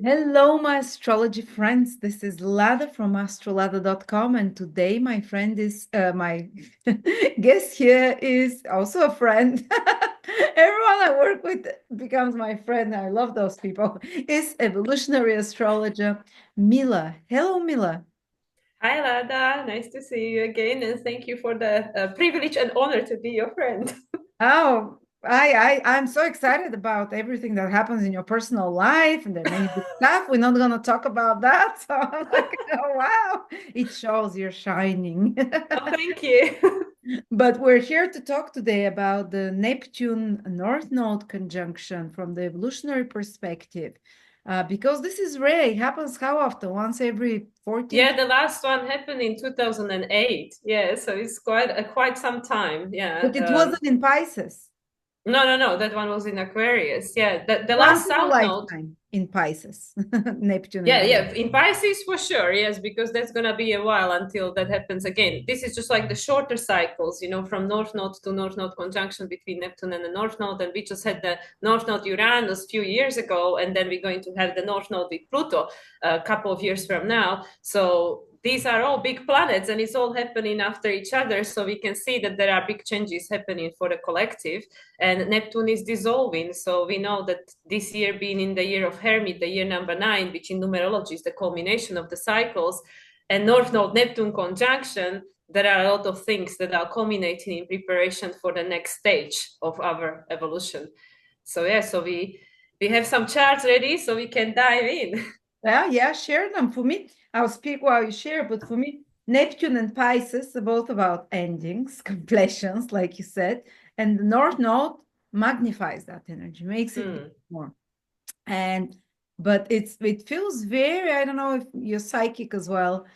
Hello, my astrology friends. This is Lada from AstroladaOfficial, and today my friend is my guest here is also a friend. Everyone I work with becomes my friend. I love those people. Is evolutionary astrologer Mila. Hello, Mila. Hi, Lada. Nice to see you again, and thank you for the privilege and honor to be your friend. Oh, I'm so excited about everything that happens in your personal life, and there may be stuff. We're not gonna talk about that. So I'm like, oh wow, it shows you're shining. Oh, thank you. But we're here to talk today about the Neptune North Node conjunction from the evolutionary perspective. Because this is rare. It happens how often? Once every 14. Yeah, the last one happened in 2008. Yeah, so it's quite some time. Yeah. But it wasn't in Pisces. No. That one was in Aquarius. Yeah, the Once last in a south node. lifetime in Pisces. Neptune in Pisces. Yeah. In Pisces for sure, yes, because that's gonna be a while until that happens again. This is just like the shorter cycles, from North Node to North Node conjunction between Neptune and the North Node, and we just had the North Node Uranus a few years ago, and then we're going to have the North Node with Pluto a couple of years from now. So these are all big planets, and it's all happening after each other. So we can see that there are big changes happening for the collective, and Neptune is dissolving. So we know that this year being in the year of Hermit, the year number 9, which in numerology is the culmination of the cycles, and North Node Neptune conjunction, there are a lot of things that are culminating in preparation for the next stage of our evolution. So yeah, so we have some charts ready, so we can dive in. Yeah, share them. For me, I'll speak while you share, but for me, Neptune and Pisces are both about endings, completions, like you said, and the North Node magnifies that energy, makes it big Mm. more. And but it feels very, I don't know if you're psychic as well.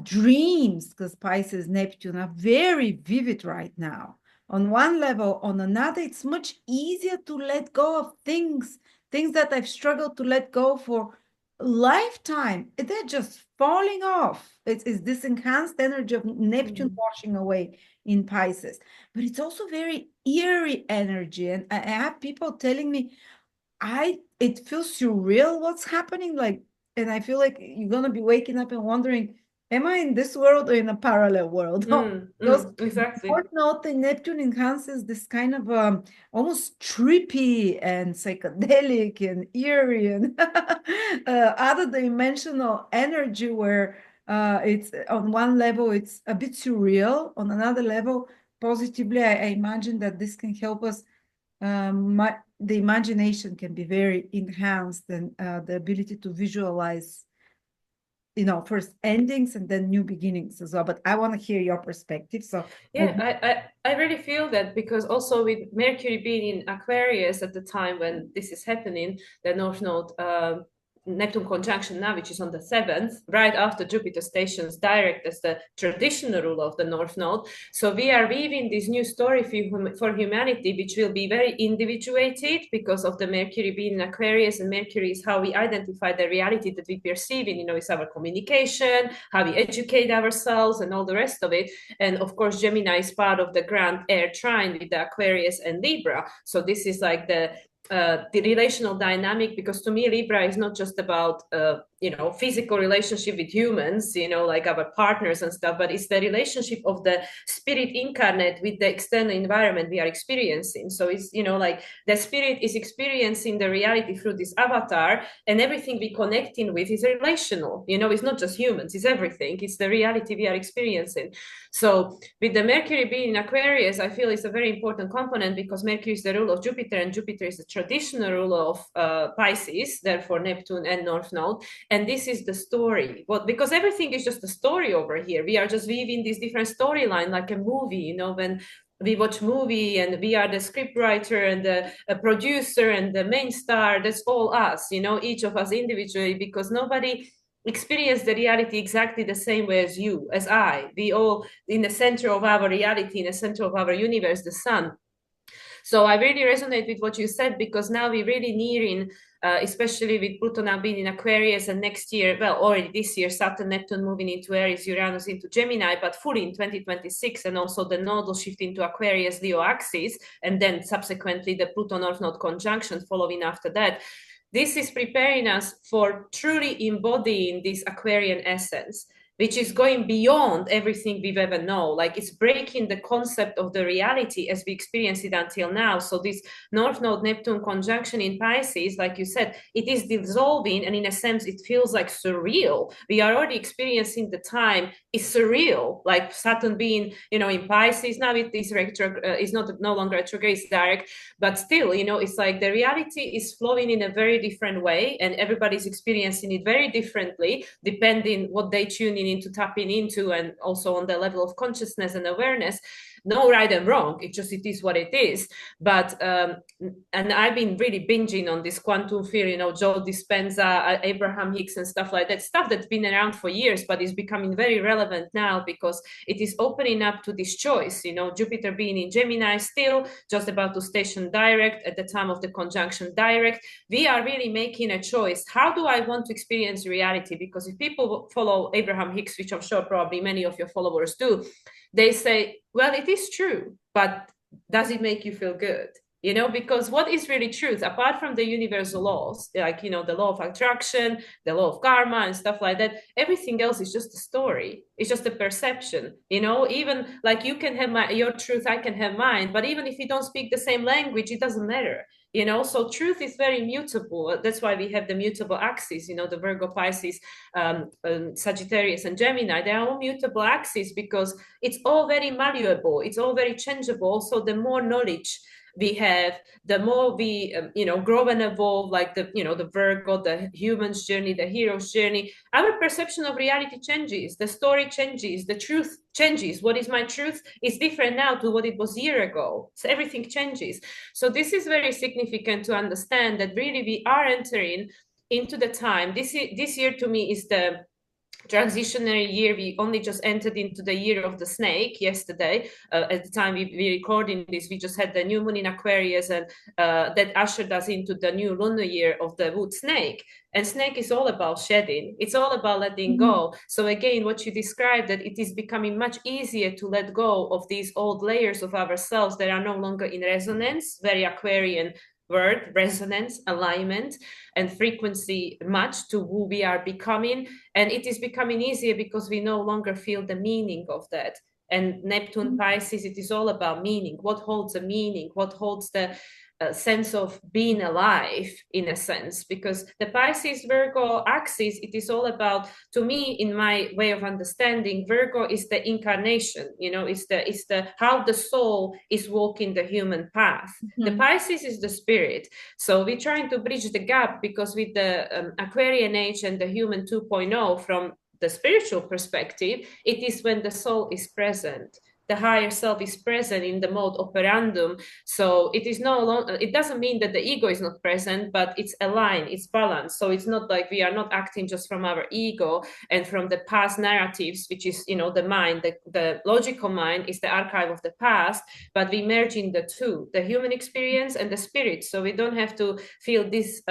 Dreams, because Pisces, Neptune are very vivid right now. On one level, on another, it's much easier to let go of things that I've struggled to let go for a lifetime. They're just falling off. It's this enhanced energy of Neptune Mm. washing away in Pisces. But it's also very eerie energy. And I have people telling me, it feels surreal what's happening. Like, and I feel like you're gonna be waking up and wondering, am I in this world or in a parallel world? Because Exactly. North Node in Neptune enhances this kind of almost trippy and psychedelic and eerie and other dimensional energy where it's on one level it's a bit surreal, on another level positively I imagine that this can help us the imagination can be very enhanced, and the ability to visualize, first endings and then new beginnings as well. But I want to hear your perspective. So, Yeah, I really feel that because also with Mercury being in Aquarius at the time when this is happening, the North Node Neptune conjunction now, which is on the 7th, right after Jupiter stations direct as the traditional ruler of the North Node. So we are weaving this new story for humanity, which will be very individuated because of the Mercury being in Aquarius, and Mercury is how we identify the reality that we perceive in, it's our communication, how we educate ourselves, and all the rest of it. And of course, Gemini is part of the grand air trine with the Aquarius and Libra. So this is like the relational dynamic, because to me Libra is not just about physical relationship with humans, like our partners and stuff, but it's the relationship of the spirit incarnate with the external environment we are experiencing. So it's like the spirit is experiencing the reality through this avatar, and everything we connecting with is relational. It's not just humans, it's everything, it's the reality we are experiencing. So with the Mercury being in Aquarius, I feel it's a very important component because Mercury is the ruler of Jupiter, and Jupiter is the traditional ruler of Pisces, therefore Neptune and North Node. And this is the story. Well, because everything is just a story over here. We are just weaving this different storyline like a movie, when we watch movie and we are the script writer and the producer and the main star. That's all us, each of us individually, because nobody experience the reality exactly the same way as you, as I. We all in the center of our reality, in the center of our universe, the sun. So I really resonate with what you said, because now we're really nearing, especially with Pluto now being in Aquarius, and next year, well, already this year, Saturn, Neptune moving into Aries, Uranus into Gemini, but fully in 2026, and also the nodal shift into Aquarius, Leo axis, and then subsequently the Pluto North Node conjunction following after that. this is preparing us for truly embodying this Aquarian essence, which is going beyond everything we've ever known. Like it's breaking the concept of the reality as we experience it until now. So this North Node Neptune conjunction in Pisces, like you said, it is dissolving, and in a sense, it feels like surreal. We are already experiencing the time is surreal, like Saturn being, in Pisces now. It is is not no longer retrograde, it's direct, but still, it's like the reality is flowing in a very different way, and everybody's experiencing it very differently depending what they tune into, tapping into, and also on the level of consciousness and awareness. No right and wrong, it is what it is. But and I've been really binging on this quantum field, Joe Dispenza, Abraham Hicks, and stuff like that, stuff that's been around for years but is becoming very relevant now because it is opening up to this choice. Jupiter being in Gemini still, just about to station direct at the time of the conjunction direct, we are really making a choice. How do I want to experience reality? Because if people follow Abraham Hicks, which I'm sure probably many of your followers do, they say, well, it is true, but does it make you feel good? Because what is really truth, apart from the universal laws, like, the law of attraction, the law of karma, and stuff like that, everything else is just a story. It's just a perception, even like you can have your truth, I can have mine, but even if we don't speak the same language, it doesn't matter. So truth is very mutable. That's why we have the mutable axes, the Virgo, Pisces, Sagittarius, and Gemini. They are all mutable axes because it's all very malleable, it's all very changeable. So the more knowledge we have, the more we grow and evolve, like the Virgo, the human's journey, the hero's journey, our perception of reality changes, the story changes, the truth changes. What is my truth is different now to what it was a year ago. So everything changes. So this is very significant to understand that really we are entering into the time. This year to me is the transitionary year. We only just entered into the year of the snake yesterday. At the time we recording this, we just had the new moon in Aquarius, and that ushered us into the new lunar year of the wood snake. And snake is all about shedding. It's all about letting go. So again, what you described, that it is becoming much easier to let go of these old layers of ourselves that are no longer in resonance, very Aquarian word, resonance, alignment, and frequency match to who we are becoming. And it is becoming easier because we no longer feel the meaning of that. And Neptune, Pisces, it is all about meaning. What holds a meaning? What holds the sense of being alive, in a sense? Because the Pisces Virgo axis, it is all about, to me, in my way of understanding, Virgo is the incarnation. It's the how the soul is walking the human path. The Pisces is the spirit. So we're trying to bridge the gap, because with the Aquarian age and the human 2.0, from the spiritual perspective, it is when the soul is present, the higher self is present in the mode operandum. So it is no longer, it doesn't mean that the ego is not present, but it's aligned, it's balanced. So it's not like we are not acting just from our ego and from the past narratives, which is, the mind, the logical mind is the archive of the past, but we merge in the two, the human experience and the spirit. So we don't have to feel this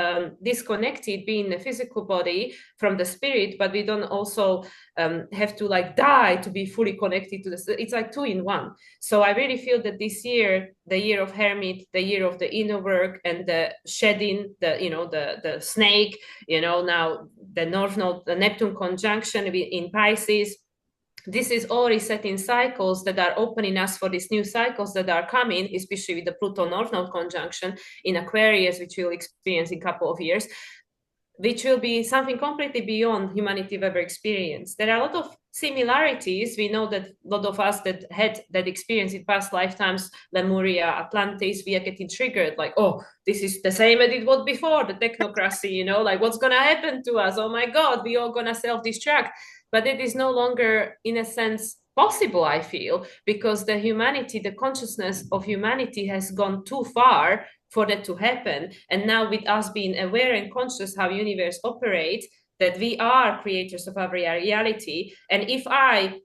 disconnected, being a physical body, from the spirit, but we don't also have to like die to be fully connected to the. It's like two in one. So I really feel that this year, the year of Hermit, the year of the inner work and the shedding, the snake, now the North Node, the Neptune conjunction in Pisces. This is all resetting cycles that are opening us for these new cycles that are coming, especially with the Pluto North Node conjunction in Aquarius, which we'll experience in a couple of years, which will be something completely beyond humanity have ever experienced. There are a lot of similarities. We know that a lot of us that had that experience in past lifetimes, Lemuria, Atlantis, we are getting triggered, like, oh, this is the same as it was before, the technocracy, like what's going to happen to us? Oh my God, we all going to self-destruct. But it is no longer, in a sense, possible, I feel, because the humanity, the consciousness of humanity has gone too far for that to happen. And now with us being aware and conscious how universe operates, that we are creators of our reality. And if I,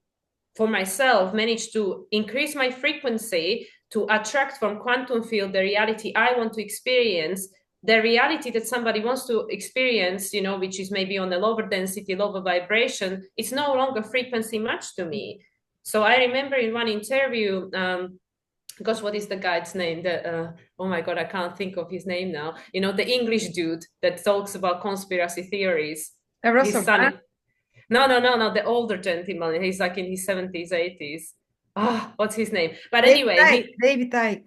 for myself, manage to increase my frequency to attract from quantum field the reality I want to experience, the reality that somebody wants to experience, which is maybe on a lower density, lower vibration, it's no longer frequency match to me. So I remember in one interview, gosh, what is the guy's name? Oh my God, I can't think of his name now. You know, the English dude that talks about conspiracy theories. His Russell Brand, son. No, the older gentleman. He's like in his 70s, 80s. Ah, what's his name? But David anyway, Icke, David Icke.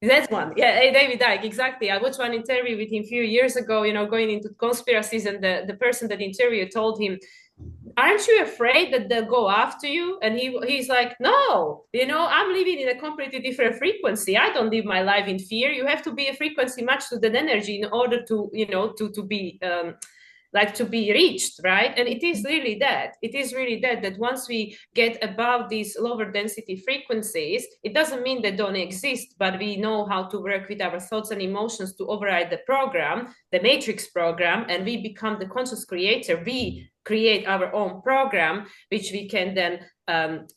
That's one. Yeah, hey, David Icke, exactly. I watched one interview with him a few years ago, going into conspiracies, and the person that interviewed told him, aren't you afraid that they'll go after you? And he's like, no, I'm living in a completely different frequency. I don't live my life in fear. You have to be a frequency matched to that energy in order to, to be like to be reached, right? And it is really that once we get above these lower density frequencies, it doesn't mean they don't exist, but we know how to work with our thoughts and emotions to override the program, the matrix program, and we become the conscious creator. We create our own program, which we can then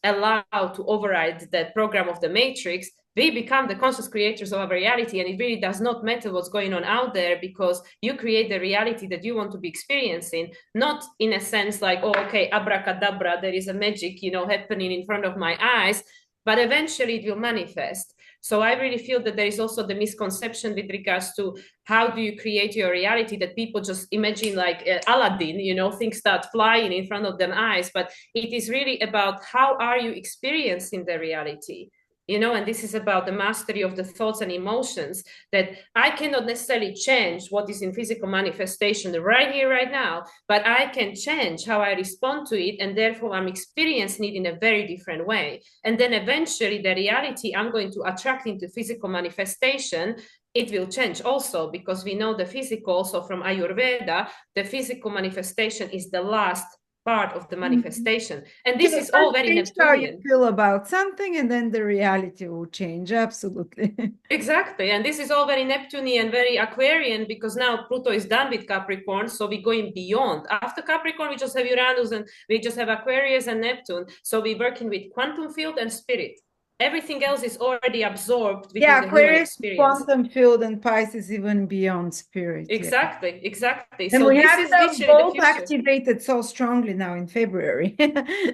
allow to override that program of the matrix. We become the conscious creators of our reality, and it really does not matter what's going on out there, because you create the reality that you want to be experiencing, not in a sense like, oh, okay, abracadabra, there is a magic, happening in front of my eyes, but eventually it will manifest. So I really feel that there is also the misconception with regards to how do you create your reality, that people just imagine like Aladdin, things start flying in front of their eyes, but it is really about how are you experiencing the reality. And this is about the mastery of the thoughts and emotions, that I cannot necessarily change what is in physical manifestation right here, right now, but I can change how I respond to it, and therefore I'm experiencing it in a very different way. And then eventually the reality I'm going to attract into physical manifestation, it will change also, because we know the physical, also from Ayurveda, the physical manifestation is the last part of the manifestation. And Yeah, this it is all does very change how you Neptunian. feel about something, and then the reality will change. Absolutely. Exactly. And this is all very Neptunian, very Aquarian, because now Pluto is done with Capricorn. So we're going beyond. After Capricorn, we just have Uranus, and we just have Aquarius and Neptune. So we're working with quantum field and spirit. Everything else is already absorbed within Yeah, the human Aquarius, experience. quantum field, and Pisces even beyond spirit. Yeah. Exactly. And So we this have is them literally the both future. activated so strongly now in February.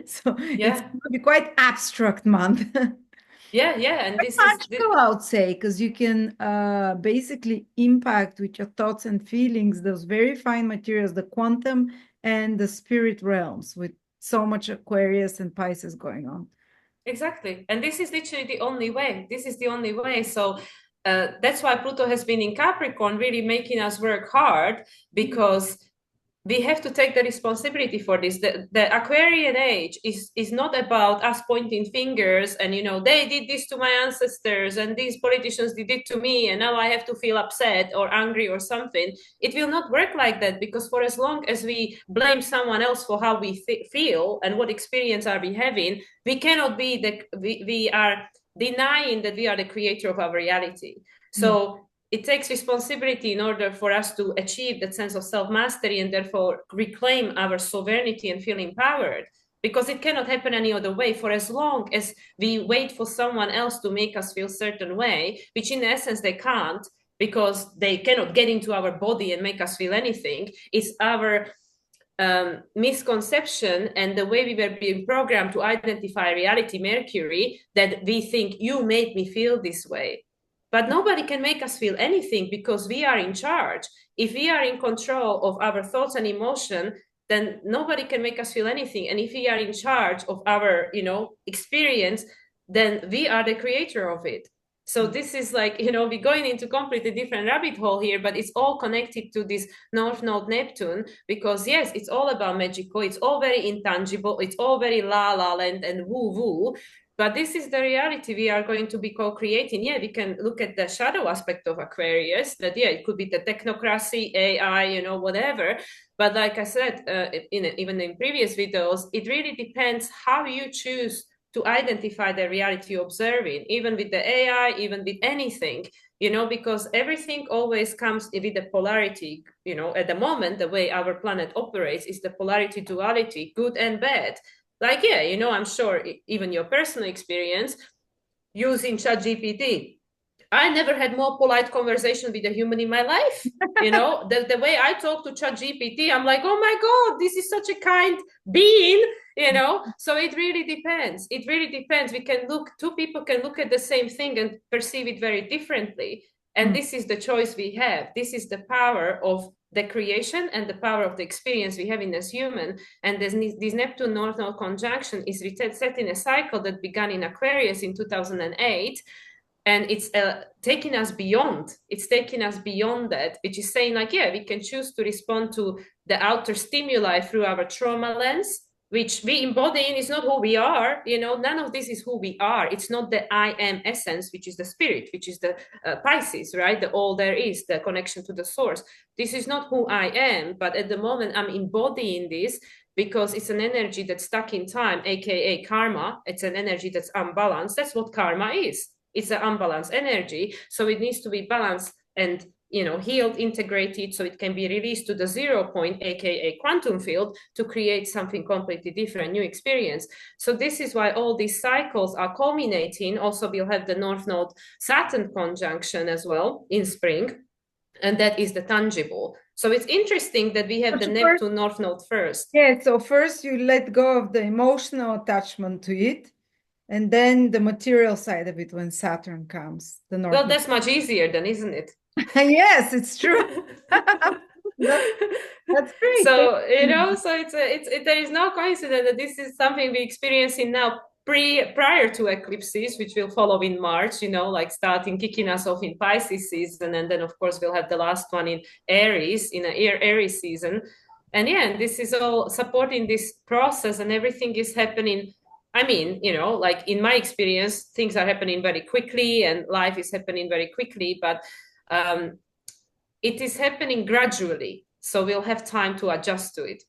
So it's Yeah. going to be quite abstract month. Yeah. And this is Magical, I would say, because you can basically impact with your thoughts and feelings those very fine materials, the quantum and the spirit realms, with so much Aquarius and Pisces going on. exactly. And this is literally the only way. This is the only way. So that's why Pluto has been in Capricorn, really making us work hard, because we have to take the responsibility for this. The Aquarian age is not about us pointing fingers and, they did this to my ancestors and these politicians did it to me and now I have to feel upset or angry or something. It will not work like that, because for as long as we blame someone else for how we feel and what experience are we having, we cannot be we are denying that we are the creator of our reality. Mm. So it takes responsibility in order for us to achieve that sense of self-mastery and therefore reclaim our sovereignty and feel empowered, because it cannot happen any other way. For as long as we wait for someone else to make us feel certain way, which in essence they can't, because they cannot get into our body and make us feel anything, it's our misconception and the way we were being programmed to identify reality, Mercury, that we think you made me feel this way. But nobody can make us feel anything, because we are in charge. If we are in control of our thoughts and emotion, then nobody can make us feel anything. And if we are in charge of our, experience, then we are the creator of it. So this is like, we're going into completely different rabbit hole here, but it's all connected to this North Node Neptune, because yes, it's all about magical, it's all very intangible, it's all very la la land and woo woo, but this is the reality we are going to be co-creating. Yeah, we can look at the shadow aspect of Aquarius, that yeah, it could be the technocracy, AI, whatever. But like I said, even in previous videos, it really depends how you choose to identify the reality you're observing, even with the AI, even with anything, because everything always comes with a polarity. At the moment, the way our planet operates is the polarity duality, good and bad. Like, yeah, I'm sure even your personal experience using ChatGPT. I never had more polite conversation with a human in my life. You know, the way I talk to ChatGPT, I'm like, oh my God, this is such a kind being, you know. So it really depends. It really depends. We can look, two people can look at the same thing and perceive it very differently. And this is the choice we have. This is the power of the creation and the power of the experience we have in as human. And this Neptune North Node conjunction is set in a cycle that began in Aquarius in 2008. And it's taking us beyond. It's taking us beyond that, which is saying like, yeah, we can choose to respond to the outer stimuli through our trauma lens, which we embody in is not who we are. You know, none of this is who we are. It's not the I am essence, which is the spirit, which is the Pisces, right? The all there is, the connection to the source. This is not who I am, but at the moment I'm embodying this because it's an energy that's stuck in time, aka karma. It's an energy that's unbalanced. That's what karma is. It's an unbalanced energy. So it needs to be balanced and, you know, healed, integrated, so it can be released to the 0 point, aka quantum field, to create something completely different, new experience. So this is why all these cycles are culminating. Also, we'll have the North Node Saturn conjunction as well in spring, and that is the tangible. So it's interesting that we have the Neptune North Node first. Yeah, so first you let go of the emotional attachment to it, and then the material side of it when Saturn comes. The North. Well, that's much easier then, isn't it? Yes, it's true. That's great. So, you know, so there is no coincidence that this is something we're experiencing now prior to eclipses, which will follow in March, you know, like starting kicking us off in Pisces season. And then, of course, we'll have the last one in Aries, in an Aries season. And yeah, this is all supporting this process, and everything is happening. I mean, you know, like in my experience, things are happening very quickly and life is happening very quickly, but it is happening gradually. So we'll have time to adjust to it.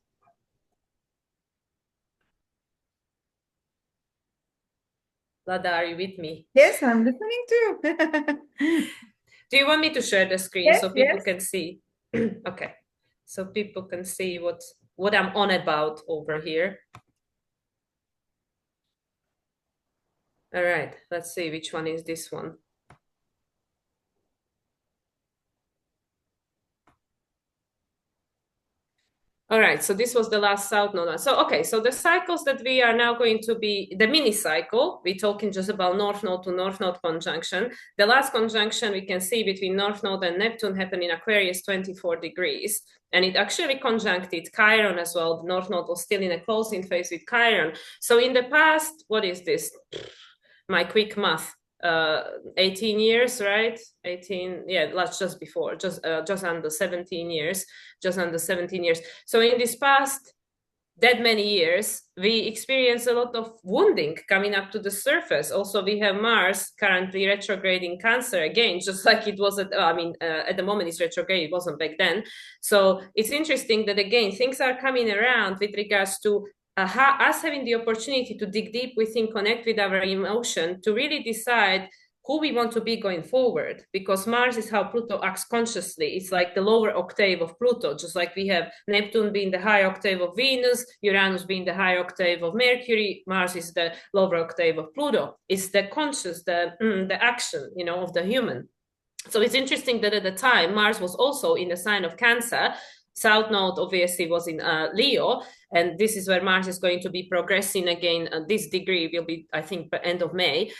Lada, are you with me? Yes, I'm listening too. Do you want me to share the screen Yes, so people yes. can see? Okay. So people can see what I'm on about over here. All right, let's see which one is this one. All right, so this was the last south node. So, okay, so the cycles that we are now going to be, the mini cycle, we're talking just about north node to north node conjunction. The last conjunction we can see between north node and Neptune happened in Aquarius 24 degrees. And it actually conjuncted Chiron as well. The north node was still in a closing phase with Chiron. So in the past, what is this? My quick math. 18 years, right? 18, yeah, that's just before, just under 17 years, just under 17 years. So in this past that many years, we experience a lot of wounding coming up to the surface. Also, we have Mars currently retrograding Cancer again, just like it was at the moment it's retrograde, it wasn't back then. So it's interesting that again, things are coming around with regards to us having the opportunity to dig deep within, connect with our emotion, to really decide who we want to be going forward, because Mars is how Pluto acts consciously. It's like the lower octave of Pluto, just like we have Neptune being the high octave of Venus, Uranus being the high octave of Mercury, Mars is the lower octave of Pluto. It's the conscious, the action, you know, of the human. So it's interesting that at the time, Mars was also in the sign of Cancer. South Node obviously was in Leo, and this is where Mars is going to be progressing again. This degree will be, I think, by end of May.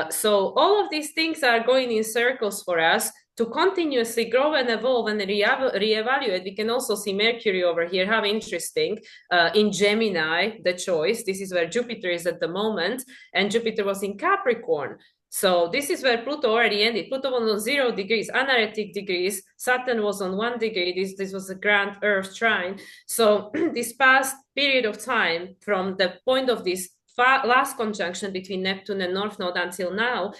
So all of these things are going in circles for us to continuously grow and evolve and reevaluate. We can also see Mercury over here. How interesting. In Gemini, the choice. This is where Jupiter is at the moment, and Jupiter was in Capricorn. So this is where Pluto already ended. Pluto was on 0 degrees, anaretic degrees. Saturn was on 1 degree. This was a grand Earth trine. So this past period of time, from the point of this last conjunction between Neptune and North Node until now,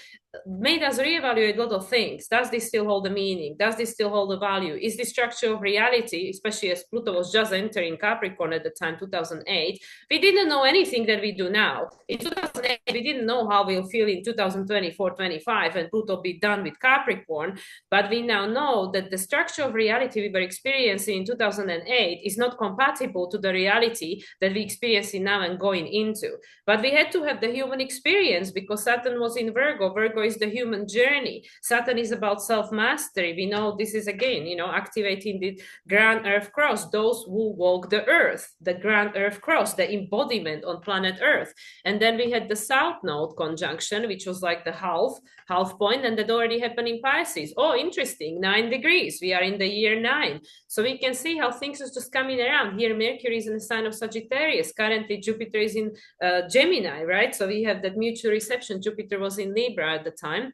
made us reevaluate a lot of things. Does this still hold a meaning? Does this still hold a value? Is the structure of reality, especially as Pluto was just entering Capricorn at the time, 2008, we didn't know anything that we do now. In 2008, we didn't know how we'll feel in 2024-25 and Pluto be done with Capricorn, but we now know that the structure of reality we were experiencing in 2008 is not compatible to the reality that we're experiencing now and going into. But we had to have the human experience because Saturn was in Virgo. Virgo Virgo is the human journey. Saturn is about self-mastery. We know this is, again, activating the grand earth cross, those who walk the earth, the grand earth cross, the embodiment on planet earth. And then we had the south node conjunction, which was like the half point, and that already happened in Pisces. Oh, interesting, 9 degrees. We are in the year 9. So we can see how things are just coming around. Here, Mercury is in the sign of Sagittarius. Currently, Jupiter is in Gemini, right? So we have that mutual reception. Jupiter was in Libra at the time.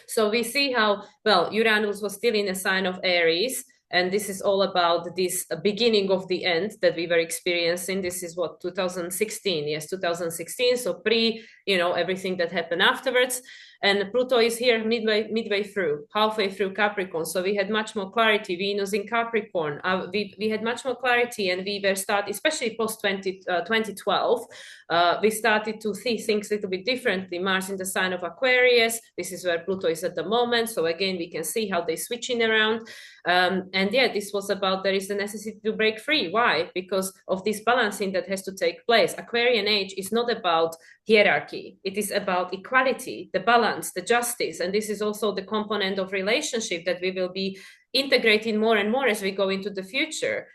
So we see how, well, Uranus was still in a sign of Aries. And this is all about this beginning of the end that we were experiencing. This is what, 2016? Yes, 2016. So everything that happened afterwards. And Pluto is here midway through, halfway through Capricorn. So we had much more clarity. Venus in Capricorn. We had much more clarity, and we were especially post 2012, we started to see things a little bit differently. Mars in the sign of Aquarius. This is where Pluto is at the moment. So again, we can see how they're switching around. And yeah, this was about there is the necessity to break free. Why? Because of this balancing that has to take place. Aquarian age is not about hierarchy. It is about equality, the balance, the justice. And this is also the component of relationship that we will be integrating more and more as we go into the future.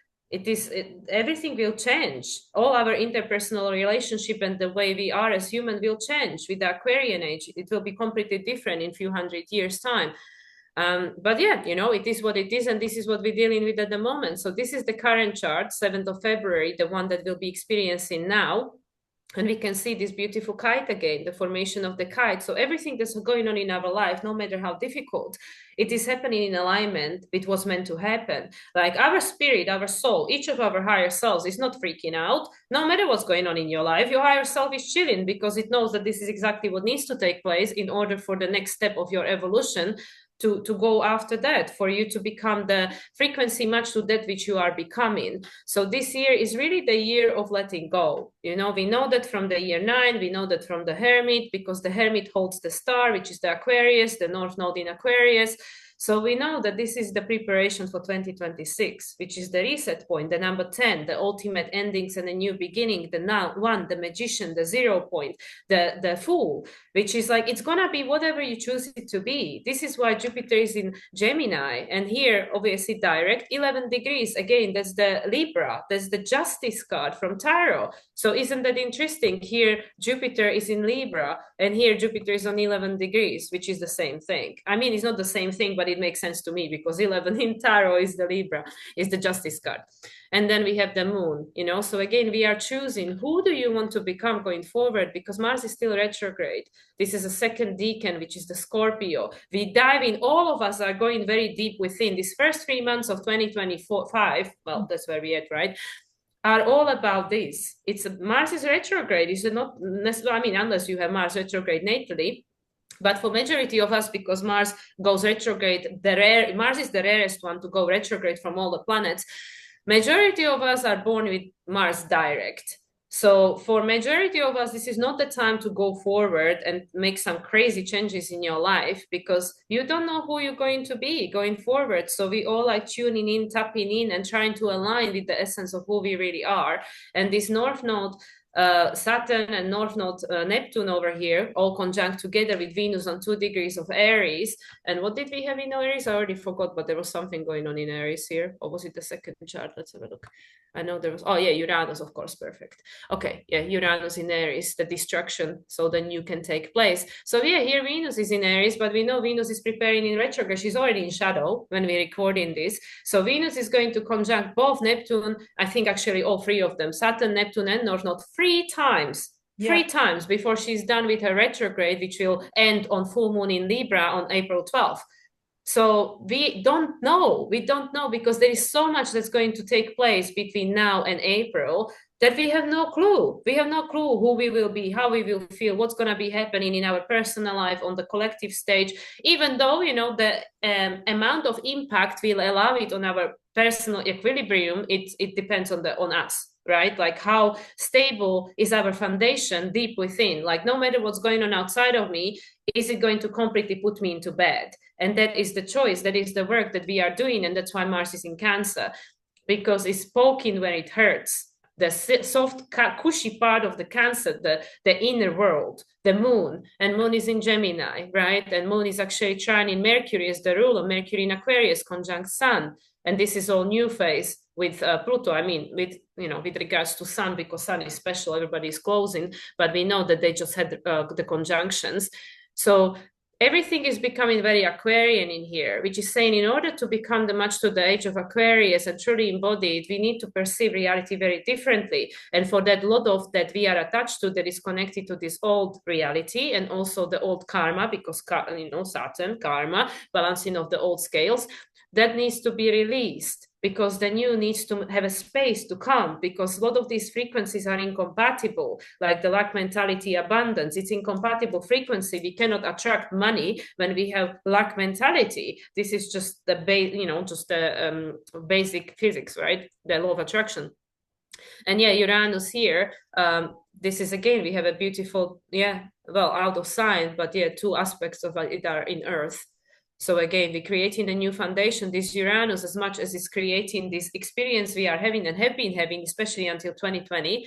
Everything will change. All our interpersonal relationship and the way we are as human will change. With the Aquarian age, it will be completely different in a few hundred years' time. But yeah, it is what it is, and this is what we're dealing with at the moment. So this is the current chart, 7th of February, the one that we'll be experiencing now. And we can see this beautiful kite again, the formation of the kite. So everything that's going on in our life, no matter how difficult, it is happening in alignment with what's meant to happen. Like our spirit, our soul, each of our higher selves is not freaking out. No matter what's going on in your life, your higher self is chilling because it knows that this is exactly what needs to take place in order for the next step of your evolution to go after that, for you to become the frequency match to that which you are becoming. So this year is really the year of letting go. We know that from the year 9, we know that from the Hermit, because the Hermit holds the star, which is the Aquarius, the North Node in Aquarius. So we know that this is the preparation for 2026, which is the reset point, the number 10, the ultimate endings and a new beginning, the one, the magician, the 0 point, the fool, which is like, it's going to be whatever you choose it to be. This is why Jupiter is in Gemini. And here, obviously, direct 11 degrees. Again, that's the Libra. That's the Justice card from Tarot. So isn't that interesting? Here, Jupiter is in Libra, and here Jupiter is on 11 degrees, which is the same thing. I mean, it's not the same thing, but it makes sense to me because 11 in Tarot is the Libra, is the Justice card. And then we have the moon, so again, we are choosing who do you want to become going forward, because Mars is still retrograde. This is a second decan, which is the Scorpio. We dive in, all of us are going very deep within. These first 3 months of 2025, well, that's where we're at, right? Are all about this. Mars is retrograde. It's not necessarily, unless you have Mars retrograde natally. But for majority of us, because Mars goes retrograde, Mars is the rarest one to go retrograde from all the planets. Majority of us are born with Mars direct. So for majority of us, this is not the time to go forward and make some crazy changes in your life, because you don't know who you're going to be going forward. So we all like tuning in, tapping in, and trying to align with the essence of who we really are. And this North Node, Saturn and North Node Neptune over here, all conjunct together with Venus on 2 degrees of Aries. And what did we have in Aries? I already forgot, but there was something going on in Aries here. Or was it the second chart? Let's have a look. I know there was, oh yeah, Uranus, of course, perfect. Okay, yeah, Uranus in Aries, the destruction, so the new can take place. So yeah, here Venus is in Aries, but we know Venus is preparing in retrograde. She's already in shadow when we're recording this. So Venus is going to conjunct both Neptune, I think actually all 3 of them, Saturn, Neptune, and North Node 3 times. Yeah. 3 times before she's done with her retrograde, which will end on full moon in Libra on April 12th. So we don't know because there is so much that's going to take place between now and April that we have no clue. We have no clue who we will be, how we will feel, what's going to be happening in our personal life on the collective stage, even though, the amount of impact will allow it on our personal equilibrium. It depends on us. Right? Like how stable is our foundation deep within? Like no matter what's going on outside of me, is it going to completely put me into bed? And that is the choice. That is the work that we are doing. And that's why Mars is in Cancer, because it's poking where it hurts. the soft, cushy part of the Cancer, the inner world, the moon, and moon is in Gemini, right? And moon is actually trining Mercury as the ruler, Mercury in Aquarius conjunct Sun. And this is all new phase with Pluto. I mean, with regards to Sun, because Sun is special, everybody is closing, but we know that they just had the conjunctions. So everything is becoming very Aquarian in here, which is saying in order to become the much to the age of Aquarius and truly embody it, we need to perceive reality very differently. And for that, a lot of that we are attached to that is connected to this old reality and also the old karma, because Saturn, karma, balancing of the old scales, that needs to be released, because the new needs to have a space to come, because a lot of these frequencies are incompatible, like the lack mentality, abundance. It's incompatible frequency. We cannot attract money when we have lack mentality. This is just the basic physics, right? The law of attraction. And yeah, Uranus here, this is again, we have a beautiful, out of sign, but two aspects of it are in Earth. So again, we're creating a new foundation. This Uranus, as much as it's creating this experience we are having and have been having, especially until 2020,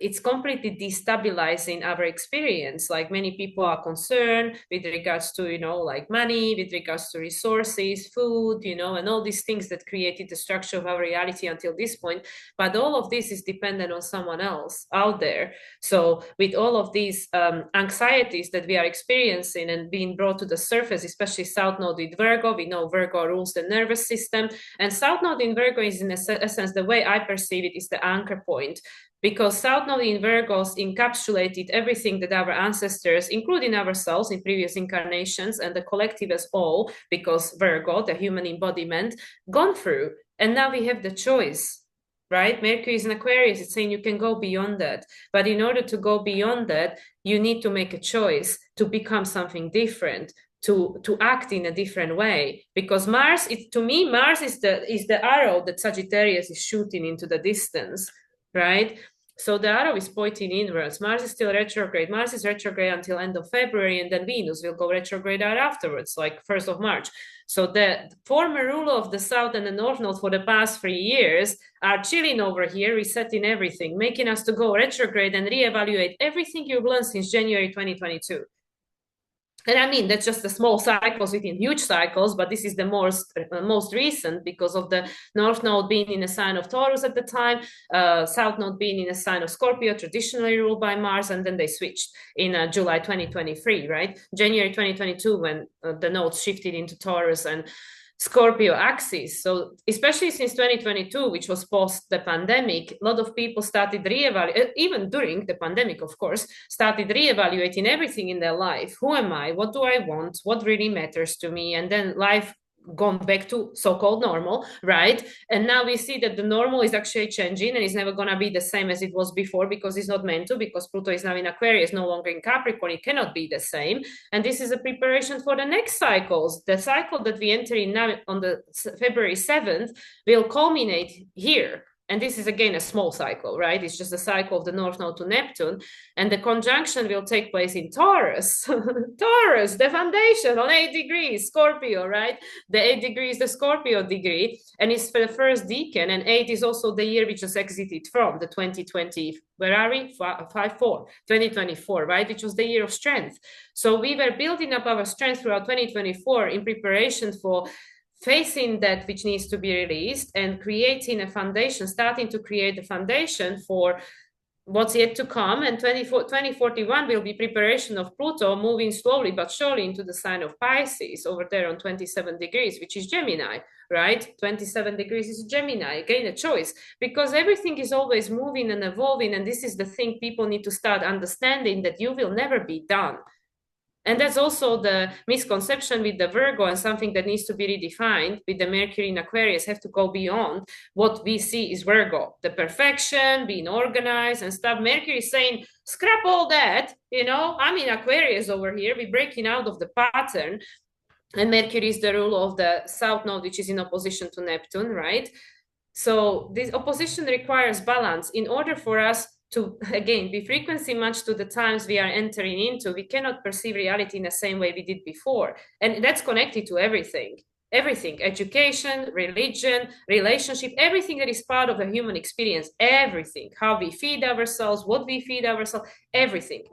it's completely destabilizing our experience. Like many people are concerned with regards to, like money, with regards to resources, food, and all these things that created the structure of our reality until this point. But all of this is dependent on someone else out there. So with all of these anxieties that we are experiencing and being brought to the surface, especially South Node with Virgo, we know Virgo rules the nervous system. And South Node in Virgo is, in essence, the way I perceive it, is the anchor point. Because South Node in Virgos encapsulated everything that our ancestors, including ourselves in previous incarnations and the collective as all, because Virgo, the human embodiment, gone through. And now we have the choice, right? Mercury is in Aquarius. It's saying you can go beyond that. But in order to go beyond that, you need to make a choice to become something different, to act in a different way. Because Mars, to me, Mars is the arrow that Sagittarius is shooting into the distance, right? So the arrow is pointing inwards. Mars is still retrograde. Mars is retrograde until end of February, and then Venus will go retrograde out afterwards, like 1st of March. So the former ruler of the South and the North Node for the past 3 years are chilling over here, resetting everything, making us to go retrograde and reevaluate everything you've learned since January 2022. And I mean, that's just the small cycles within huge cycles, but this is the most recent, because of the North Node being in a sign of Taurus at the time, South Node being in a sign of Scorpio, traditionally ruled by Mars, and then they switched in July 2023, right? January 2022, when the nodes shifted into Taurus and Scorpio axis. So especially since 2022, which was post the pandemic, a lot of people started reevaluating, even during the pandemic, of course, started reevaluating everything in their life. Who am I? What do I want? What really matters to me? And then life gone back to so-called normal, right? And now we see that the normal is actually changing and it's never going to be the same as it was before, because it's not meant to, because Pluto is now in Aquarius, no longer in Capricorn. It cannot be the same. And this is a preparation for the next cycles. The cycle that we enter in now on the February 7th will culminate here. And this is, again, a small cycle, right? It's just a cycle of the North Node to Neptune. And the conjunction will take place in Taurus. Taurus, the foundation on 8 degrees, Scorpio, right? The 8 degrees, the Scorpio degree. And it's for the first decan. And 8 is also the year we just exited from, the 2020, where are we? 2024, right? Which was the year of strength. So we were building up our strength throughout 2024 in preparation for facing that which needs to be released and creating a foundation, starting to create a foundation for what's yet to come. And 2041 will be preparation of Pluto moving slowly but surely into the sign of Pisces over there on 27 degrees, which is Gemini, right? 27 degrees is Gemini, again, a choice, because everything is always moving and evolving. And this is the thing people need to start understanding, that you will never be done. And that's also the misconception with the Virgo, and something that needs to be redefined with the Mercury in Aquarius, have to go beyond what we see is Virgo, the perfection, being organized and stuff. Mercury is saying, scrap all that, I'm in Aquarius over here, we're breaking out of the pattern. And Mercury is the ruler of the South Node, which is in opposition to Neptune, right? So this opposition requires balance. In order for us to, again, be frequency matched to the times we are entering into, we cannot perceive reality in the same way we did before. And that's connected to everything. Everything, education, religion, relationship, everything that is part of the human experience, everything, how we feed ourselves, what we feed ourselves, everything,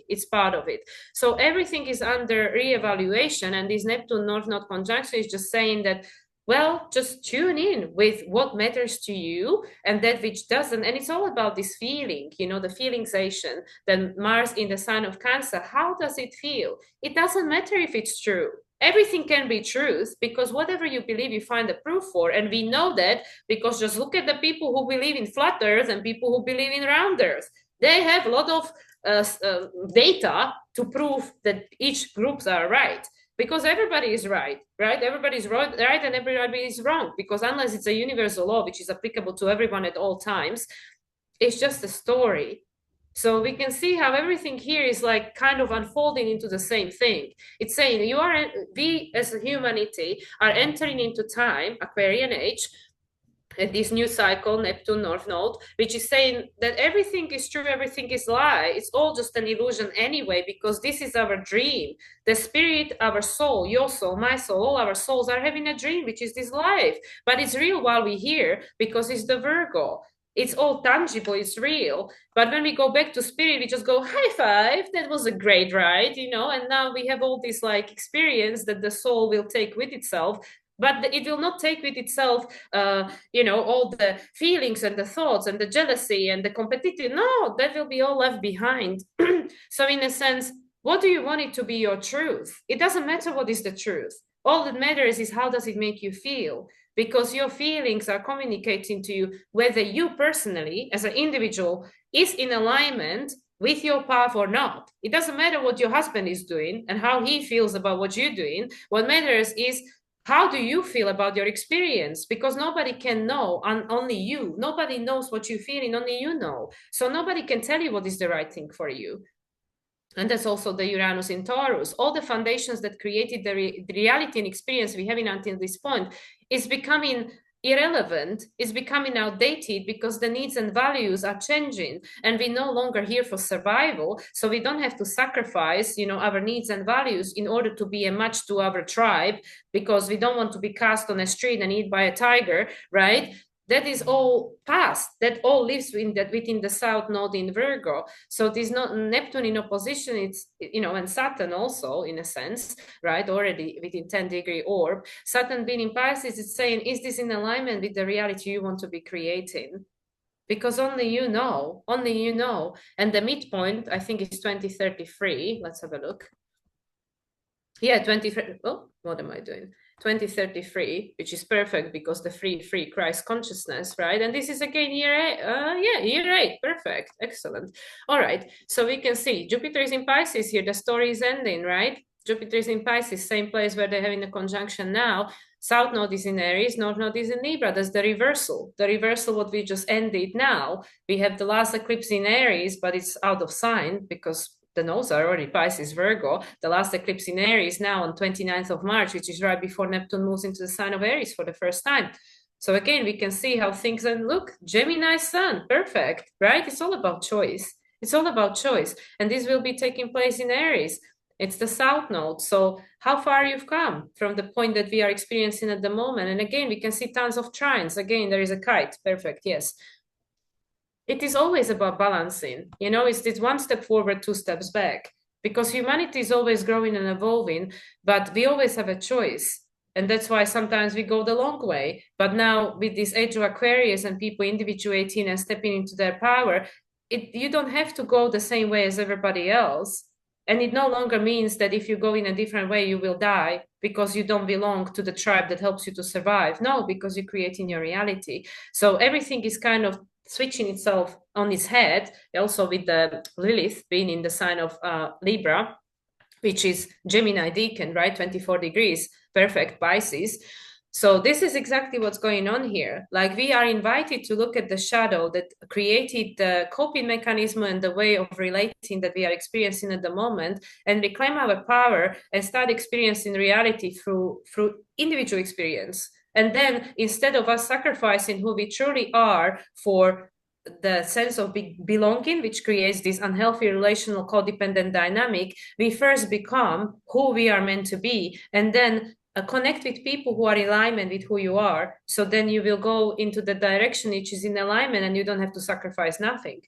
it's part of it. So everything is under reevaluation, and this Neptune North Node conjunction is just saying that, well, just tune in with what matters to you and that which doesn't. And it's all about this feeling, you know, the feelingization. Then Mars in the sign of Cancer, how does it feel? It doesn't matter if it's true. Everything can be truth, because whatever you believe, you find the proof for. And we know that because just look at the people who believe in flat earth and people who believe in round earth. They have a lot of data to prove that each groups are right, because everybody is right? Everybody is right and everybody is wrong, because unless it's a universal law which is applicable to everyone at all times, it's just a story. So we can see how everything here is like kind of unfolding into the same thing. It's saying we as a humanity are entering into time, Aquarian age, at this new cycle, Neptune North Node, which is saying that everything is true, everything is lie. It's all just an illusion anyway, because this is our dream. The spirit, our soul, your soul, my soul, all our souls are having a dream, which is this life. But it's real while we're here, because it's the Virgo. It's all tangible, it's real. But when we go back to spirit, we just go, high five, that was a great ride, you know, and now we have all this like experience that the soul will take with itself. But it will not take with itself, you know, all the feelings and the thoughts and the jealousy and the competitive. No, that will be all left behind. So in a sense, what do you want it to be your truth? It doesn't matter what is the truth. All that matters is how does it make you feel? Because your feelings are communicating to you whether you personally, as an individual, is in alignment with your path or not. It doesn't matter what your husband is doing and how he feels about what you're doing. What matters is how do you feel about your experience? Because nobody can know, only you. Nobody knows what you're feeling, only you know. So nobody can tell you what is the right thing for you. And that's also the Uranus in Taurus. All the foundations that created the reality and experience we have until this point is becoming irrelevant, is becoming outdated, because the needs and values are changing, and we're no longer here for survival. So we don't have to sacrifice, you know, our needs and values in order to be a match to our tribe, because we don't want to be cast on a street and eaten by a tiger, right? That is all past. That all lives within the South Node in Virgo. So this not Neptune in opposition, it's, you know, and Saturn also in a sense, right? Already within 10-degree orb. Saturn being in Pisces, it's saying, is this in alignment with the reality you want to be creating? Because only you know, only you know. And the midpoint, I think, is 2033. Let's have a look. Yeah, 20. Oh, what am I doing? 2033, which is perfect because the free Christ consciousness, right? And this is again year 8. Yeah, year 8. Perfect. Excellent. All right. So we can see Jupiter is in Pisces here. The story is ending, right? Jupiter is in Pisces, same place where they're having a conjunction now. South Node is in Aries, North Node is in Libra. That's the reversal. The reversal, what we just ended now. We have the last eclipse in Aries, but it's out of sign because the nodes are already Pisces, Virgo. The last eclipse in Aries now on 29th of March, which is right before Neptune moves into the sign of Aries for the first time. So again, we can see how things, and look, Gemini sun, perfect, right? It's all about choice. It's all about choice. And this will be taking place in Aries. It's the South Node. So how far you've come from the point that we are experiencing at the moment. And again, we can see tons of trines. Again, there is a kite. Perfect, yes. It is always about balancing, you know, it's this one step forward, two steps back, because humanity is always growing and evolving, but we always have a choice. And that's why sometimes we go the long way. But now with this age of Aquarius and people individuating and stepping into their power, you don't have to go the same way as everybody else. And it no longer means that if you go in a different way, you will die because you don't belong to the tribe that helps you to survive. No, because you're creating your reality. So everything is kind of switching itself on its head, also with the Lilith being in the sign of Libra, which is Gemini Decan, right? 24 degrees, perfect Pisces. So this is exactly what's going on here. Like we are invited to look at the shadow that created the coping mechanism and the way of relating that we are experiencing at the moment, and reclaim our power and start experiencing reality through individual experience. And then instead of us sacrificing who we truly are for the sense of belonging, which creates this unhealthy relational codependent dynamic, we first become who we are meant to be. And then connect with people who are in alignment with who you are. So then you will go into the direction which is in alignment and you don't have to sacrifice nothing.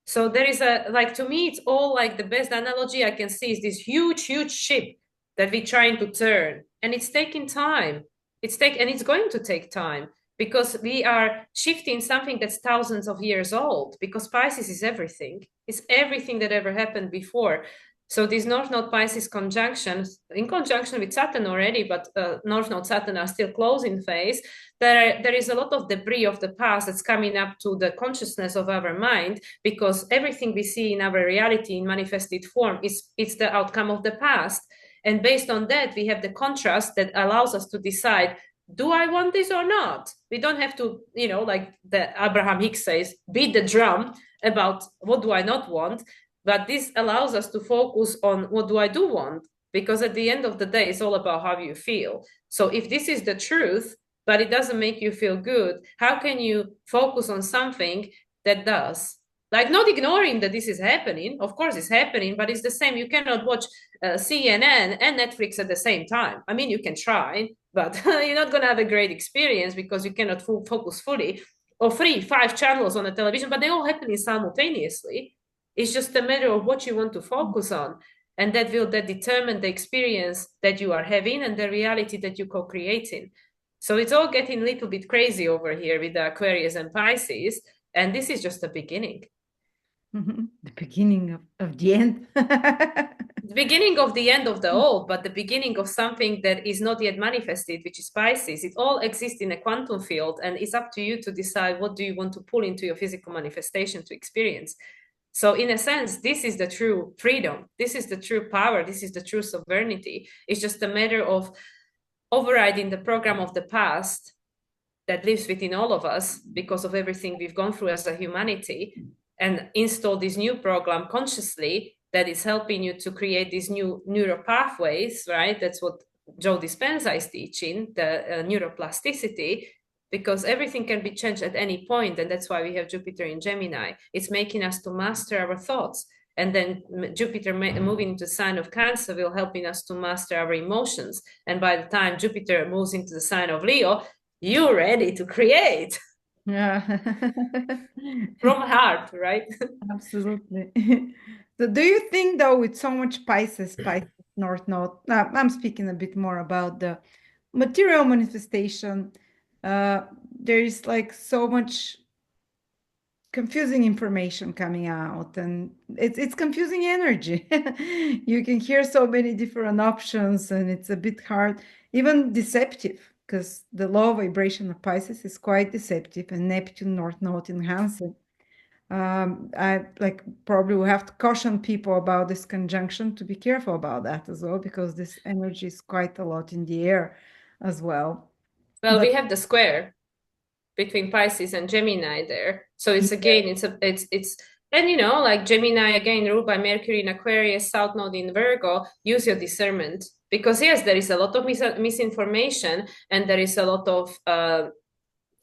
So there is a, like, to me, it's all like the best analogy I can see is this huge, huge ship that we're trying to turn. And it's taking time. And it's going to take time because we are shifting something that's thousands of years old, because Pisces is everything. It's everything that ever happened before. So these North Node Pisces conjunctions, in conjunction with Saturn already, but North Node Saturn are still closing phase. There is a lot of debris of the past that's coming up to the consciousness of our mind, because everything we see in our reality in manifested form it's the outcome of the past. And based on that, we have the contrast that allows us to decide, do I want this or not? We don't have to, like the Abraham Hicks says, beat the drum about what do I not want. But this allows us to focus on what do I do want? Because at the end of the day, it's all about how you feel. So if this is the truth, but it doesn't make you feel good, how can you focus on something that does? Like, not ignoring that this is happening. Of course it's happening, but it's the same. You cannot watch CNN and Netflix at the same time. I mean, you can try, but you're not going to have a great experience because you cannot focus fully. Or 5 channels on the television, but they all happening simultaneously. It's just a matter of what you want to focus on. And that will determine the experience that you are having and the reality that you're co-creating. So it's all getting a little bit crazy over here with the Aquarius and Pisces. And this is just the beginning. The beginning of the end. The beginning of the end of the old, but the beginning of something that is not yet manifested, which is Pisces. It all exists in a quantum field, and it's up to you to decide what do you want to pull into your physical manifestation to experience. So in a sense, this is the true freedom. This is the true power. This is the true sovereignty. It's just a matter of overriding the program of the past that lives within all of us because of everything we've gone through as a humanity, and install this new program consciously that is helping you to create these new neural pathways, right? That's what Joe Dispenza is teaching, the neuroplasticity, because everything can be changed at any point. And that's why we have Jupiter in Gemini. It's making us to master our thoughts. And then Jupiter moving into the sign of Cancer will helping us to master our emotions. And by the time Jupiter moves into the sign of Leo, you're ready to create. Yeah. From heart, right? Absolutely. So do you think though, with so much Pisces, North Node, I'm speaking a bit more about the material manifestation, there is like so much confusing information coming out, and it's confusing energy. You can hear so many different options, and it's a bit hard, even deceptive, because the low vibration of Pisces is quite deceptive, and Neptune North Node enhancing. I like probably will have to caution people about this conjunction to be careful about that as well, because this energy is quite a lot in the air as well. Well, But we have the square between Pisces and Gemini there. So it's yeah. again, it's and like Gemini again ruled by Mercury in Aquarius, South Node in Virgo. Use your discernment, because yes, there is a lot of misinformation, and there is a lot of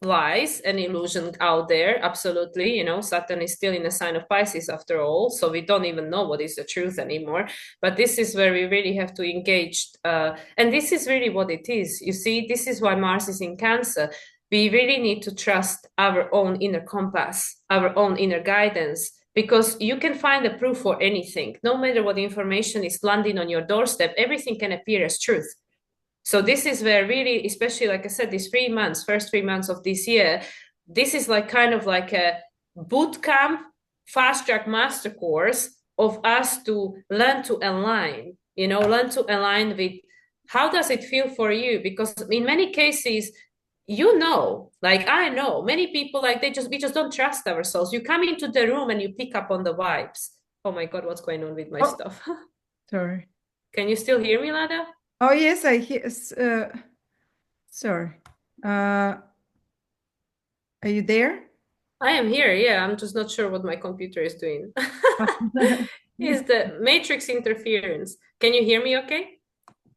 lies and illusion out there. Absolutely. Saturn is still in a sign of Pisces after all, so we don't even know what is the truth anymore. But this is where we really have to engage, and this is really what it is. You see, this is why Mars is in Cancer. We really need to trust our own inner compass, our own inner guidance, because you can find a proof for anything. No matter what information is landing on your doorstep, everything can appear as truth. So this is where really, especially like I said, these 3 months, first 3 months of this year, this is like kind of like a boot camp, fast track master course of us to learn to align, learn to align with how does it feel for you? Because in many cases, like I know many people, like we just don't trust ourselves. You come into the room and you pick up on the vibes. Oh my God, what's going on with my Oh, stuff? sorry. Can you still hear me, Lada? Oh yes, I hear. Sorry. Are you there? I am here. Yeah, I'm just not sure what my computer is doing. Is the matrix interference? Can you hear me okay?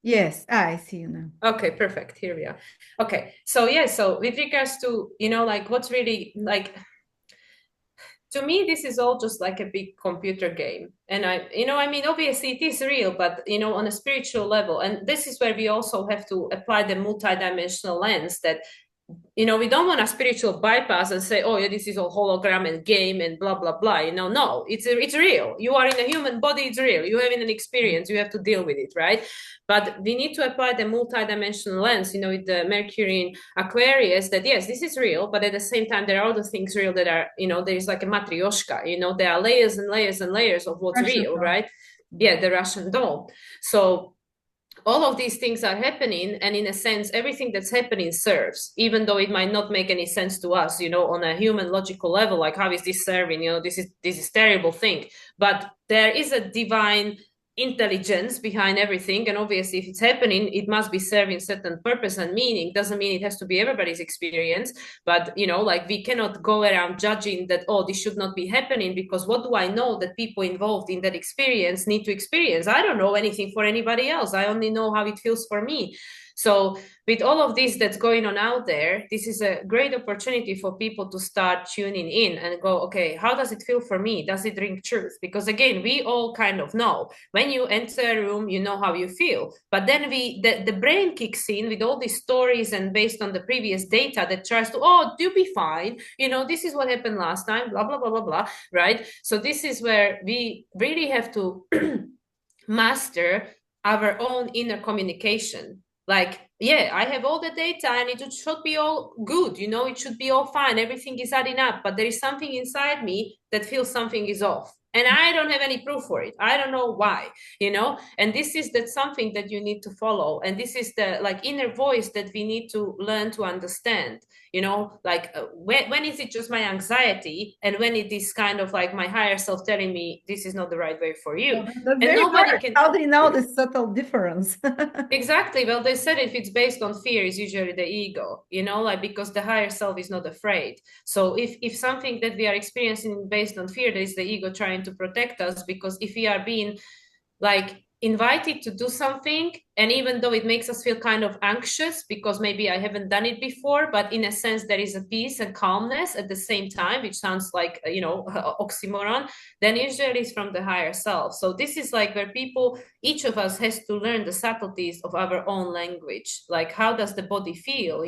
Yes, I see you now. Okay, perfect. Here we are. Okay. So yeah, so with regards to, like what's really like to me, this is all just like a big computer game. And I mean, obviously it is real, but, on a spiritual level. And this is where we also have to apply the multidimensional lens that we don't want a spiritual bypass and say, oh, yeah, this is all hologram and game and blah, blah, blah. No, it's real. You are in a human body, it's real. You have an experience, you have to deal with it, right? But we need to apply the multidimensional lens, with the Mercury in Aquarius, that yes, this is real, but at the same time, there are other things real that are, there's like a matryoshka, there are layers and layers and layers of what's Russian real, doll. right? Yeah, the Russian doll. So all of these things are happening, and in a sense everything that's happening serves, even though it might not make any sense to us, on a human logical level, like how is this serving, this is terrible thing. But there is a divine intelligence behind everything, and obviously if it's happening, it must be serving certain purpose and meaning. Doesn't mean it has to be everybody's experience, but like we cannot go around judging that, oh, this should not be happening, because what do I know that people involved in that experience need to experience? I don't know anything for anybody else. I only know how it feels for me. So with all of this that's going on out there, this is a great opportunity for people to start tuning in and go, okay, how does it feel for me? Does it ring truth? Because again, we all kind of know when you enter a room, you know how you feel. But then the brain kicks in with all these stories, and based on the previous data that tries to, oh, you'll be fine. This is what happened last time, blah, blah, blah, blah, blah, right? So this is where we really have to master our own inner communication. Like, yeah, I have all the data and it should be all good, it should be all fine, everything is adding up, but there is something inside me that feels something is off, and I don't have any proof for it. I don't know why, and this is that something that you need to follow, and this is the like inner voice that we need to learn to understand. Like when is it just my anxiety, and when it is kind of like my higher self telling me this is not the right way for you. Well, that's And very nobody hard. can. How do you know the subtle difference? Exactly. Well, they said if it's based on fear, it's usually the ego, like because the higher self is not afraid. So if something that we are experiencing based on fear, there is the ego trying to protect us, because if we are being like invited to do something, and even though it makes us feel kind of anxious because maybe I haven't done it before, but in a sense there is a peace and calmness at the same time, which sounds like oxymoron, then usually it's from the higher self. So this is like where people, each of us has to learn the subtleties of our own language. Like, how does the body feel?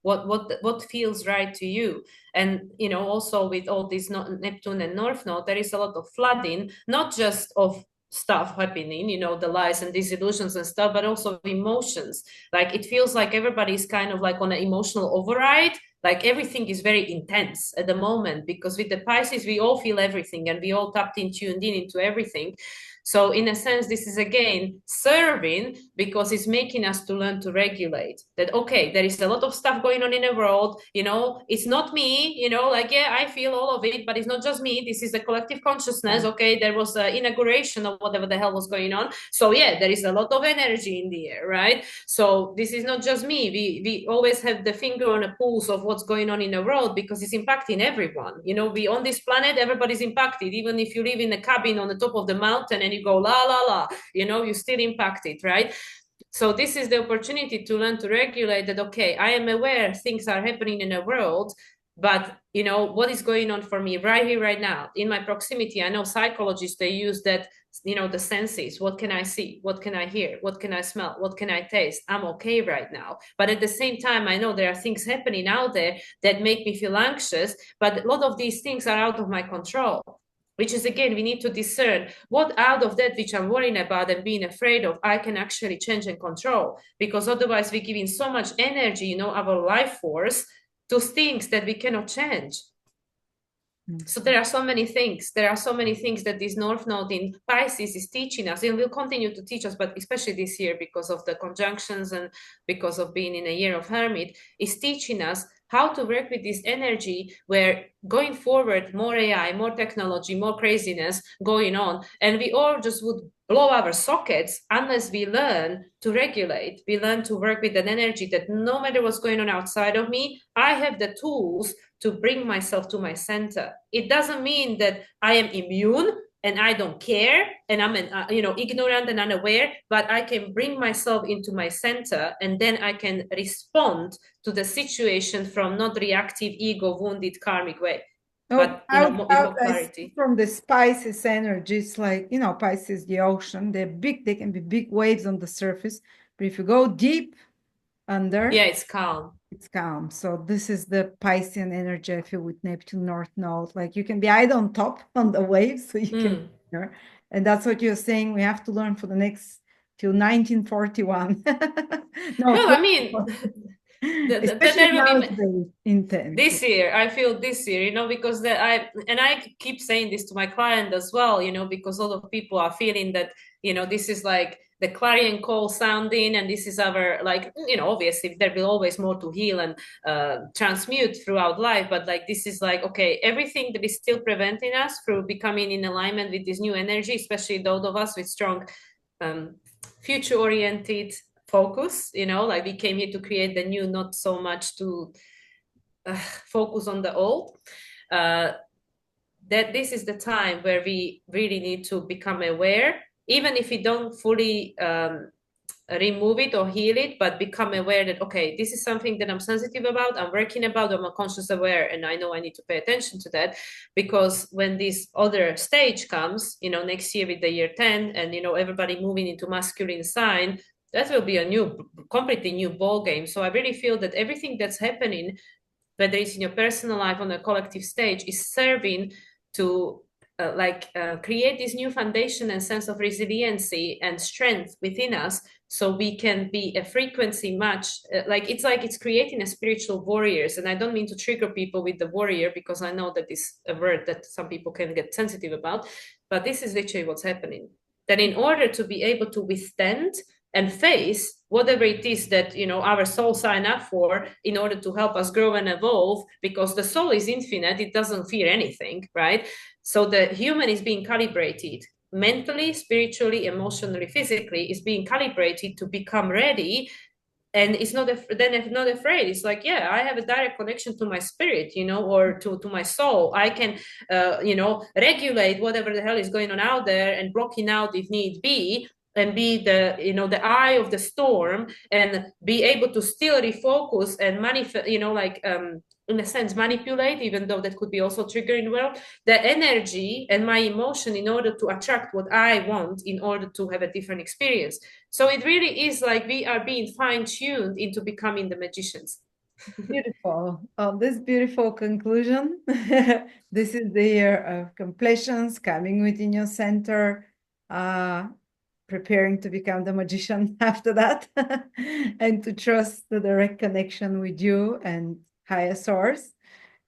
What feels right to you? And also with all this Neptune and North Node, there is a lot of flooding, not just of stuff happening, the lies and disillusions and stuff, but also emotions. Like, it feels like everybody's kind of like on an emotional override. Like, everything is very intense at the moment, because with the Pisces, we all feel everything, and we all tapped in, tuned in into everything. So in a sense, this is again serving, because it's making us to learn to regulate that. Okay, there is a lot of stuff going on in the world, it's not me, like, yeah, I feel all of it, but it's not just me. This is the collective consciousness. Okay, there was an inauguration of whatever the hell was going on. So yeah, there is a lot of energy in the air, right? So this is not just me. We always have the finger on a pulse of what's going on in the world, because it's impacting everyone. We on this planet, everybody's impacted. Even if you live in a cabin on the top of the mountain and you go la la la, you still impacted, right? So this is the opportunity to learn to regulate that. Okay, I am aware things are happening in the world, but what is going on for me right here, right now, in my proximity? I know psychologists, they use that, the senses. What can I see? What can I hear? What can I smell? What can I taste? I'm okay right now. But at the same time, I know there are things happening out there that make me feel anxious, but a lot of these things are out of my control. Which is, again, we need to discern what out of that which I'm worrying about and being afraid of, I can actually change and control. Because otherwise we're giving so much energy, our life force, to things that we cannot change. So there are so many things. There are so many things that this North Node in Pisces is teaching us, and will continue to teach us, but especially this year, because of the conjunctions and because of being in a year of Hermit, is teaching us how to work with this energy, where going forward, more AI, more technology, more craziness going on, and we all just would blow our sockets unless we learn to regulate. We learn to work with an energy that no matter what's going on outside of me, I have the tools to bring myself to my center. It doesn't mean that I am immune and I don't care and I'm ignorant and unaware, but I can bring myself into my center, and then I can respond to the situation from not reactive, ego wounded karmic way. Oh, but with more I see clarity. from the Pisces energy, it's like, Pisces, the ocean, they're big, they can be big waves on the surface, but if you go deep under, Yeah, it's calm. it's calm. So this is the Piscean energy I feel with Neptune North Node. Like you can be either on top on the waves, so you can, Mm. and that's what you're saying. We have to learn for the next till 1941. No, Well, I mean, especially there will now be it's very intense. this year. I feel this year, because that I keep saying this to my client as well, because a lot of people are feeling that, this is like the clarion call sounding, and this is our, like, obviously there will always more to heal and transmute throughout life, but like this is like, okay, everything that is still preventing us from becoming in alignment with this new energy, especially those of us with strong um, future oriented focus, like we came here to create the new, not so much to focus on the old. uh, that this is the time where we really need to become aware, even if we don't fully remove it or heal it, but become aware that, okay, this is something that I'm sensitive about, I'm working about, I'm conscious aware, and I know I need to pay attention to that. Because when this other stage comes, next year with the year 10, and everybody moving into masculine sign, that will be a completely new ball game. So I really feel that everything that's happening, whether it's in your personal life on a collective stage, is serving to create this new foundation and sense of resiliency and strength within us, so we can be a frequency match. It's creating a spiritual warriors. And I don't mean to trigger people with the warrior, because I know that is a word that some people can get sensitive about, but this is literally what's happening. That in order to be able to withstand and face whatever it is that our soul sign up for, in order to help us grow and evolve, because the soul is infinite, it doesn't fear anything, right? So the human is being calibrated mentally, spiritually, emotionally, physically, is being calibrated to become ready. And it's not not afraid. It's like, yeah, I have a direct connection to my spirit, or to my soul. I can regulate whatever the hell is going on out there, and blocking out if need be, and be the eye of the storm, and be able to still refocus and manifest, in a sense manipulate, even though that could be also triggering, well, the energy and my emotion, in order to attract what I want, in order to have a different experience. So it really is like we are being fine-tuned into becoming the magicians. Beautiful. Oh, this beautiful conclusion. This is the year of completions, coming within your center, uh, preparing to become the magician after that, and to trust the direct connection with you and higher source.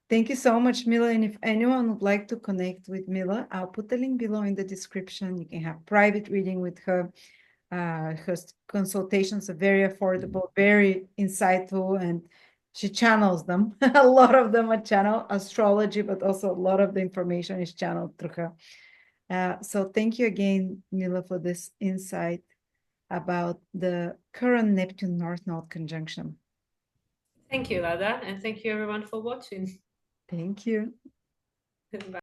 Thank you so much, Mila. And if anyone would like to connect with Mila, I'll put the link below in the description. You can have private reading with her. Her consultations are very affordable, very insightful, and she channels them. A lot of them are channel astrology, but also a lot of the information is channeled through her. So thank you again, Mila, for this insight about the current Neptune North Node conjunction. Thank you, Lada, and thank you everyone for watching. Thank you. Bye.